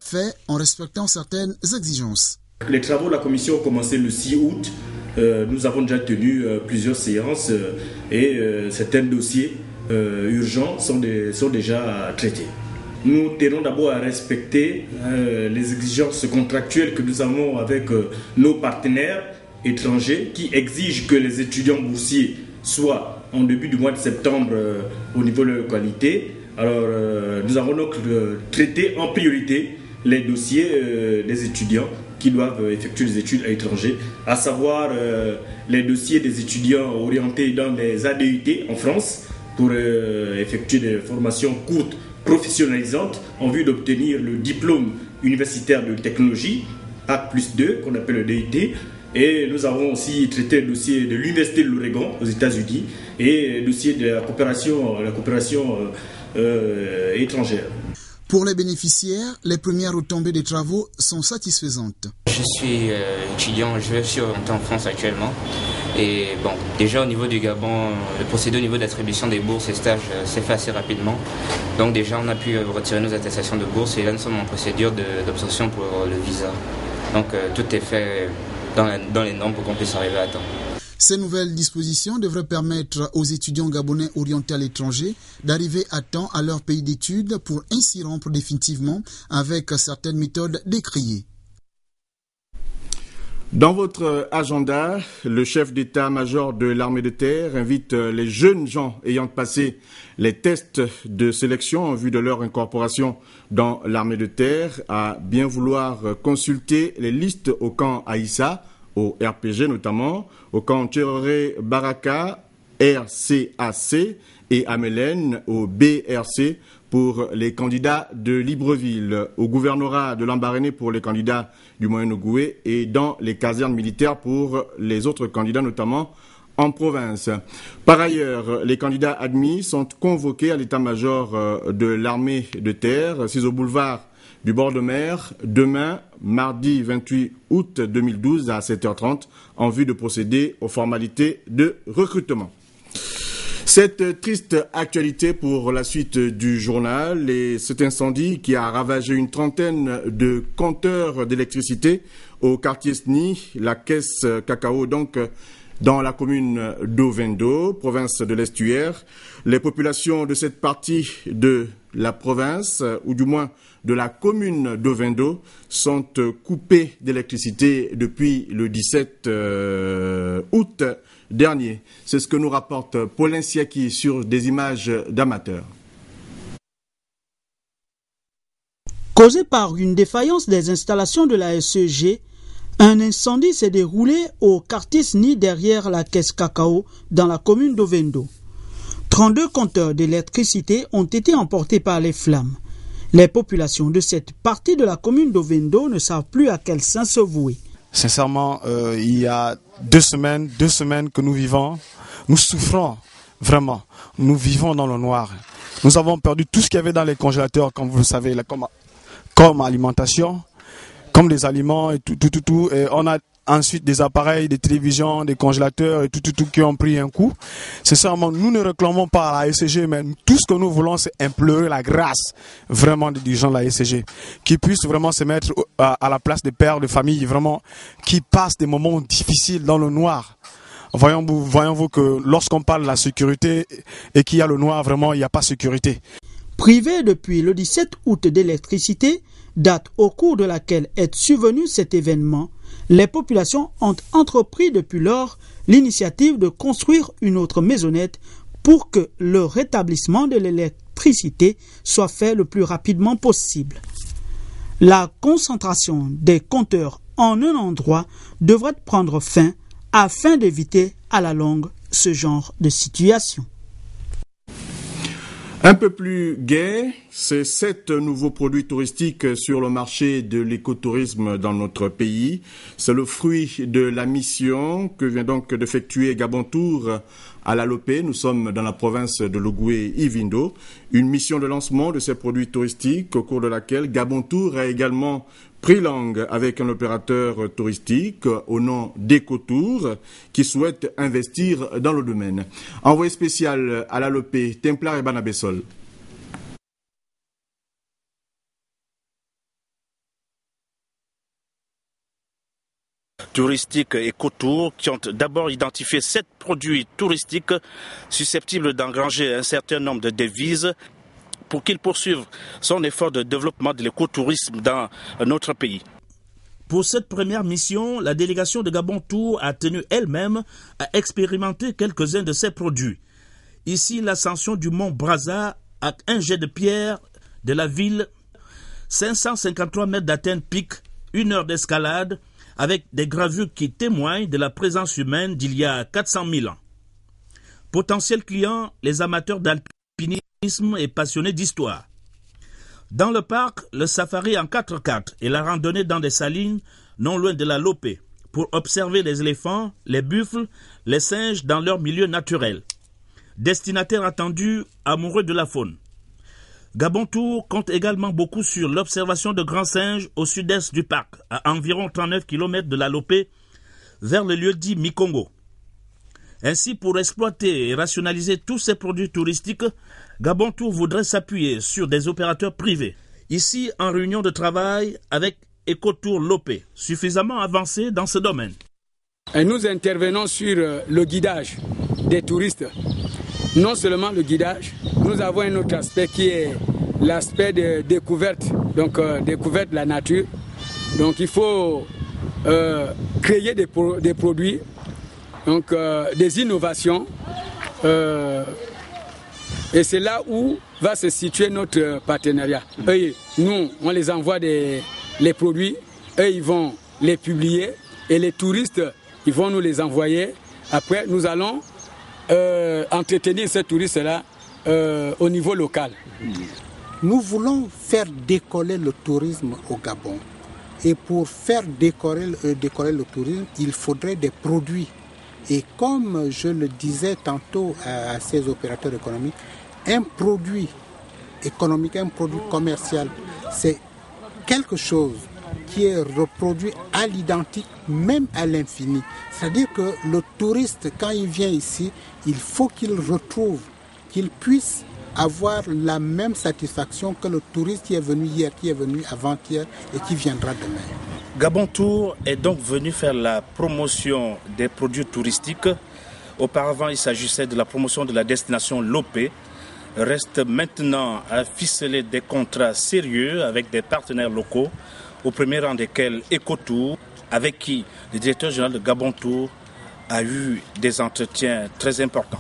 Fait en respectant certaines exigences. Les travaux de la commission ont commencé le 6 août. Nous avons déjà tenu plusieurs séances et certains dossiers urgents sont déjà traités. Nous tenons d'abord à respecter les exigences contractuelles que nous avons avec nos partenaires étrangers qui exigent que les étudiants boursiers soient en début du mois de septembre au niveau de la localité. Alors nous avons donc traité en priorité les dossiers des étudiants qui doivent effectuer des études à l'étranger, à savoir les dossiers des étudiants orientés dans les ADUT en France pour effectuer des formations courtes professionnalisantes en vue d'obtenir le diplôme universitaire de technologie, Bac+2, qu'on appelle le DUT. Et nous avons aussi traité le dossier de l'Université de l'Oregon aux États-Unis et le dossier de la coopération étrangère. Pour les bénéficiaires, les premières retombées des travaux sont satisfaisantes. Je suis étudiant, je suis orienté en France actuellement. Et bon, déjà au niveau du Gabon, le procédé au niveau d'attribution des bourses et stages s'est fait assez rapidement. Donc déjà on a pu retirer nos attestations de bourse et là nous sommes en procédure d'obtention pour le visa. Donc tout est fait dans les normes pour qu'on puisse arriver à temps. Ces nouvelles dispositions devraient permettre aux étudiants gabonais orientés à l'étranger d'arriver à temps à leur pays d'études pour ainsi rompre définitivement avec certaines méthodes décriées. Dans votre agenda, le chef d'état-major de l'armée de terre invite les jeunes gens ayant passé les tests de sélection en vue de leur incorporation dans l'armée de terre à bien vouloir consulter les listes au camp Aïssa, au RPG notamment, au camp Tchéroré Baraka, RCAC et à Mélène, au BRC pour les candidats de Libreville, au gouvernorat de Lambaréné pour les candidats du Moyen-Ogoué et dans les casernes militaires pour les autres candidats, notamment en province. Par ailleurs, les candidats admis sont convoqués à l'état-major de l'armée de terre, 6 au boulevard du bord de mer, demain, mardi 28 août 2012 à 7h30, en vue de procéder aux formalités de recrutement. Cette triste actualité pour la suite du journal et cet incendie qui a ravagé une trentaine de compteurs d'électricité au quartier SNI, la caisse cacao donc dans la commune d'Ovendo, province de l'Estuaire. Les populations de cette partie de la province, ou du moins de la commune d'Ovendo, sont coupées d'électricité depuis le 17 août dernier. C'est ce que nous rapporte Paulin Siaki sur des images d'amateurs. Causé par une défaillance des installations de la SEG, un incendie s'est déroulé au quartier SNI derrière la caisse cacao dans la commune d'Ovendo. 32 compteurs d'électricité ont été emportés par les flammes. Les populations de cette partie de la commune d'Ovendo ne savent plus à quel saint se vouer. Sincèrement, il y a 2 semaines que nous vivons, nous souffrons vraiment, nous vivons dans le noir. Nous avons perdu tout ce qu'il y avait dans les congélateurs, comme vous le savez, comme alimentation, comme des aliments et tout. Et on a ensuite des appareils, des télévisions, des congélateurs et tout qui ont pris un coup. Sincèrement, nous ne réclamons pas à la SCG, mais tout ce que nous voulons, c'est implorer la grâce vraiment des dirigeants de la SCG, qui puissent vraiment se mettre à la place des pères de famille, vraiment, qui passent des moments difficiles dans le noir. Voyons-vous que lorsqu'on parle de la sécurité et qu'il y a le noir, vraiment, il n'y a pas de sécurité. Privé depuis le 17 août d'électricité, date au cours de laquelle est survenu cet événement, les populations ont entrepris depuis lors l'initiative de construire une autre maisonnette pour que le rétablissement de l'électricité soit fait le plus rapidement possible. La concentration des compteurs en un endroit devrait prendre fin afin d'éviter à la longue ce genre de situation. Un peu plus gai, c'est 7 nouveaux produits touristiques sur le marché de l'écotourisme dans notre pays. C'est le fruit de la mission que vient donc d'effectuer Gabon Tour à la Lopé. Nous sommes dans la province de l'Ogooué-Ivindo. Une mission de lancement de ces produits touristiques au cours de laquelle Gabon Tour a également pris langue avec un opérateur touristique au nom d'Ecotour qui souhaite investir dans le domaine. Envoyé spécial à la Lopé, Templar et Banabessol. touristiques Ecotour qui ont d'abord identifié 7 produits touristiques susceptibles d'engranger un certain nombre de devises pour qu'il poursuive son effort de développement de l'écotourisme dans notre pays. Pour cette première mission, la délégation de Gabon Tour a tenu elle-même à expérimenter quelques-uns de ces produits. Ici, l'ascension du mont Brazza à un jet de pierre de la ville, 553 mètres d'Athènes pic, 1 heure d'escalade, avec des gravures qui témoignent de la présence humaine d'il y a 400 000 ans. Potentiels clients, les amateurs d'alpinisme et passionnés d'histoire. Dans le parc, le safari en 4x4 et la randonnée dans des salines non loin de la Lopé pour observer les éléphants, les buffles, les singes dans leur milieu naturel. Destinataires attendus, amoureux de la faune. Gabon Tour compte également beaucoup sur l'observation de grands singes au sud-est du parc, à environ 39 km de la Lopé, vers le lieu dit Mikongo. Ainsi, pour exploiter et rationaliser tous ces produits touristiques, Gabon Tour voudrait s'appuyer sur des opérateurs privés. Ici, en réunion de travail avec Ecotour Lopé, suffisamment avancé dans ce domaine. Et nous intervenons sur le guidage des touristes. Non seulement le guidage, nous avons un autre aspect qui est l'aspect de découverte, donc découverte de la nature. Donc il faut créer des produits, donc des innovations. Et c'est là où va se situer notre partenariat. Eux, nous, on les envoie les produits, eux, ils vont les publier et les touristes, ils vont nous les envoyer. Après, nous allons entretenir ces touristes-là au niveau local. Nous voulons faire décoller le tourisme au Gabon. Et pour faire décoller le tourisme, il faudrait des produits. Et comme je le disais tantôt à ces opérateurs économiques, un produit économique, un produit commercial, c'est quelque chose qui est reproduit à l'identique, même à l'infini. C'est-à-dire que le touriste, quand il vient ici, il faut qu'il retrouve, qu'il puisse avoir la même satisfaction que le touriste qui est venu hier, qui est venu avant-hier et qui viendra demain. Gabon Tour est donc venu faire la promotion des produits touristiques. Auparavant, il s'agissait de la promotion de la destination Lopé. Reste maintenant à ficeler des contrats sérieux avec des partenaires locaux, au premier rang desquels Ecotour, avec qui le directeur général de Gabon Tour a eu des entretiens très importants.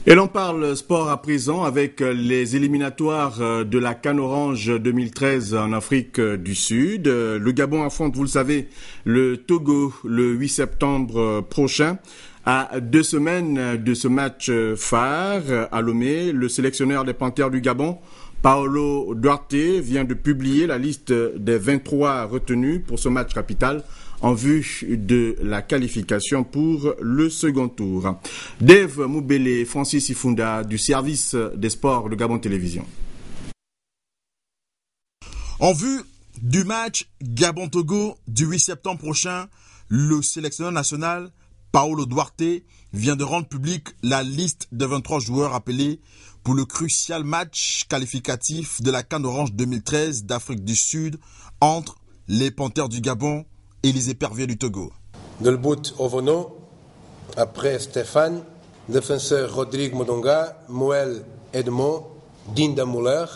Et l'on parle sport à présent avec les éliminatoires de la CAN Orange 2013 en Afrique du Sud. Le Gabon affronte, vous le savez, le Togo le 8 septembre prochain. À 2 semaines de ce match phare à Lomé, le sélectionneur des Panthères du Gabon, Paolo Duarte, vient de publier la liste des 23 retenus pour ce match capital en vue de la qualification pour le second tour. Dave Moubele et Francis Ifunda du service des sports de Gabon Télévision. En vue du match Gabon-Togo du 8 septembre prochain, le sélectionneur national Paolo Duarte vient de rendre publique la liste de 23 joueurs appelés pour le crucial match qualificatif de la CAN Orange 2013 d'Afrique du Sud entre les Panthères du Gabon et les Éperviers du Togo. De le but Ovono, après Stéphane, défenseur Rodrigue Modonga, Moël Edmond, Dinda Muller,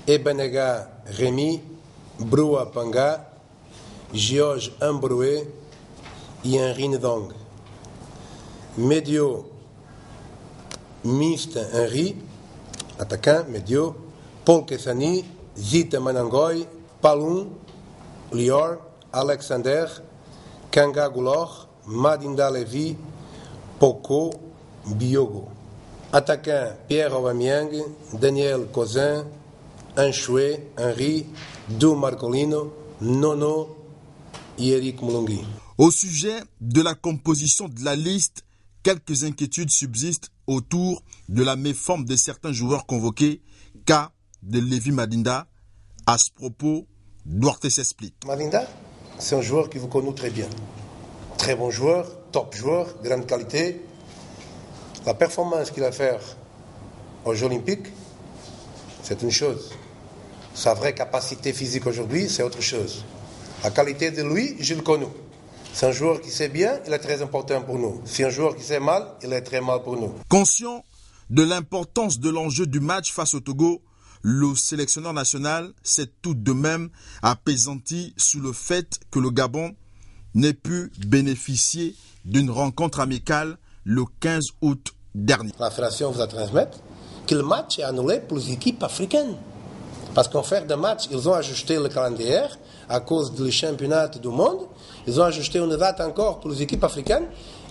Ebenega Rémi, Broua Panga, Georges Ambroué et Henri Ndong. Médio, Mist Henri, attaquant, Médio, Paul Kessani, Zita Manangoy, Palun, Lior, Alexander, Kanga Goulor, Madinda Levi, Poco, Biogo. Attaquant, Pierre Aubameyang, Daniel Cousin, Anchoué, Henri, Dou Marcolino, Nono et Eric Moulongui. Au sujet de la composition de la liste, quelques inquiétudes subsistent autour de la méforme de certains joueurs convoqués, cas de Lévi Madinda. À ce propos, Duarte s'explique. Madinda, c'est un joueur qui vous connaît très bien. Très bon joueur, top joueur, grande qualité. La performance qu'il a fait aux Jeux Olympiques, c'est une chose. Sa vraie capacité physique aujourd'hui, c'est autre chose. La qualité de lui, je le connais. C'est un joueur qui sait bien, il est très important pour nous. C'est un joueur qui sait mal, il est très mal pour nous. Conscient de l'importance de l'enjeu du match face au Togo, le sélectionneur national s'est tout de même apaisanti sur le fait que le Gabon n'ait pu bénéficier d'une rencontre amicale le 15 août dernier. La fédération vous a transmis que le match est annulé pour les équipes africaines. Parce qu'en faire des matchs, ils ont ajusté le calendrier à cause du championnat du monde. Ils ont ajusté une date encore pour les équipes africaines.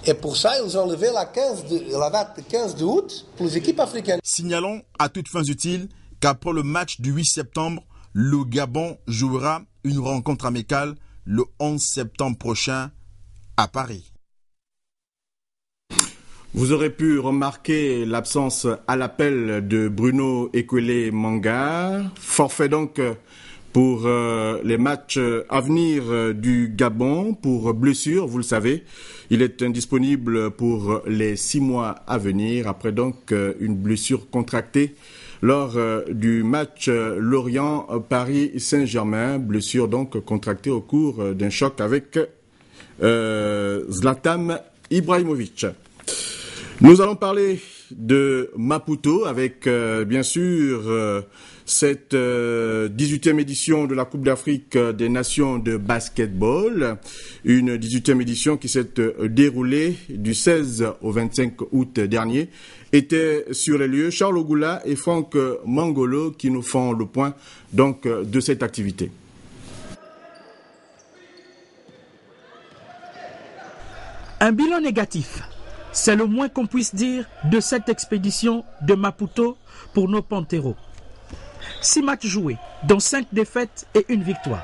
Et pour ça, ils ont levé la date 15 août pour les équipes africaines. Signalons à toutes fins utiles qu'après le match du 8 septembre, le Gabon jouera une rencontre amicale le 11 septembre prochain à Paris. Vous aurez pu remarquer l'absence à l'appel de Bruno Ekwele Manga. Forfait donc pour les matchs à venir du Gabon pour blessure, vous le savez. Il est indisponible pour les 6 mois à venir, après donc une blessure contractée lors du match Lorient-Paris-Saint-Germain, blessure donc contractée au cours d'un choc avec Zlatan Ibrahimovic. Nous allons parler de Maputo avec bien sûr cette 18e édition de la Coupe d'Afrique des Nations de basketball, une 18e édition qui s'est déroulée du 16 au 25 août dernier. Étaient sur les lieux Charles Ogoula et Franck Mangolo qui nous font le point donc de cette activité. Un bilan négatif. C'est le moins qu'on puisse dire de cette expédition de Maputo pour nos Panteros. 6 matchs joués, dont 5 défaites et 1 victoire.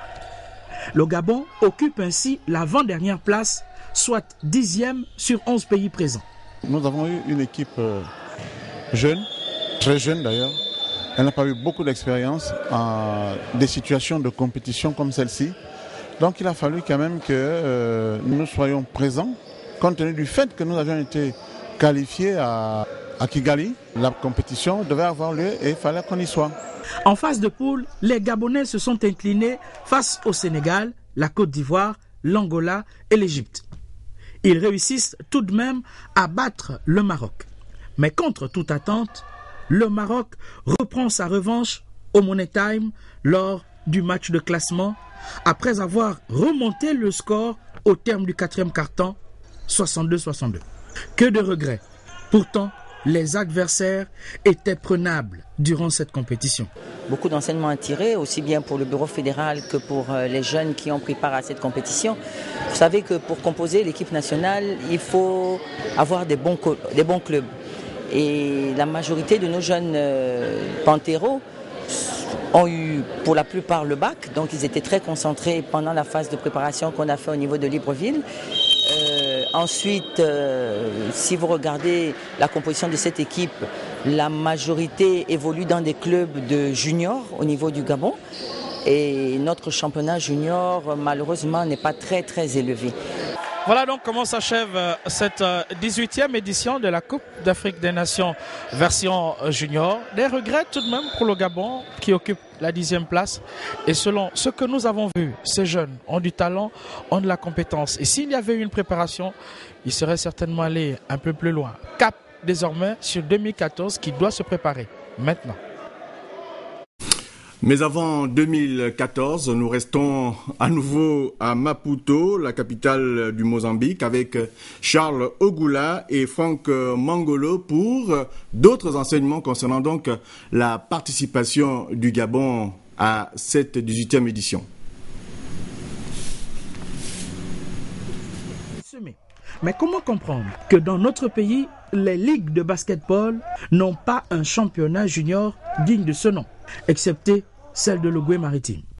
Le Gabon occupe ainsi l'avant-dernière place, soit 10e sur 11 pays présents. Nous avons eu une équipe jeune, très jeune d'ailleurs. Elle n'a pas eu beaucoup d'expérience en des situations de compétition comme celle-ci. Donc il a fallu quand même que nous soyons présents. Compte tenu du fait que nous avions été qualifiés à Kigali, la compétition devait avoir lieu et il fallait qu'on y soit. En phase de poule, les Gabonais se sont inclinés face au Sénégal, la Côte d'Ivoire, l'Angola et l'Égypte. Ils réussissent tout de même à battre le Maroc. Mais contre toute attente, le Maroc reprend sa revanche au Money Time lors du match de classement après avoir remonté le score au terme du 4e quart-temps, 62-62. Que de regrets. Pourtant, les adversaires étaient prenables durant cette compétition. Beaucoup d'enseignements à tirer, aussi bien pour le bureau fédéral que pour les jeunes qui ont pris part à cette compétition. Vous savez que pour composer l'équipe nationale, il faut avoir des bons clubs. Et la majorité de nos jeunes Panteros ont eu pour la plupart le bac, donc ils étaient très concentrés pendant la phase de préparation qu'on a fait au niveau de Libreville. Ensuite, si vous regardez la composition de cette équipe, la majorité évolue dans des clubs de juniors au niveau du Gabon. Et notre championnat junior, malheureusement, n'est pas très élevé. Voilà donc comment s'achève cette 18e édition de la Coupe d'Afrique des Nations version junior. Des regrets tout de même pour le Gabon qui occupe la 10e place. Et selon ce que nous avons vu, ces jeunes ont du talent, ont de la compétence. Et s'il y avait eu une préparation, ils seraient certainement allés un peu plus loin. Cap désormais sur 2014 qui doit se préparer maintenant. Mais avant 2014, nous restons à nouveau à Maputo, la capitale du Mozambique, avec Charles Ogoula et Franck Mangolo pour d'autres enseignements concernant donc la participation du Gabon à cette 18e édition. Mais comment comprendre que dans notre pays, les ligues de basketball n'ont pas un championnat junior digne de ce nom, excepté celle de l'Ogooué maritime?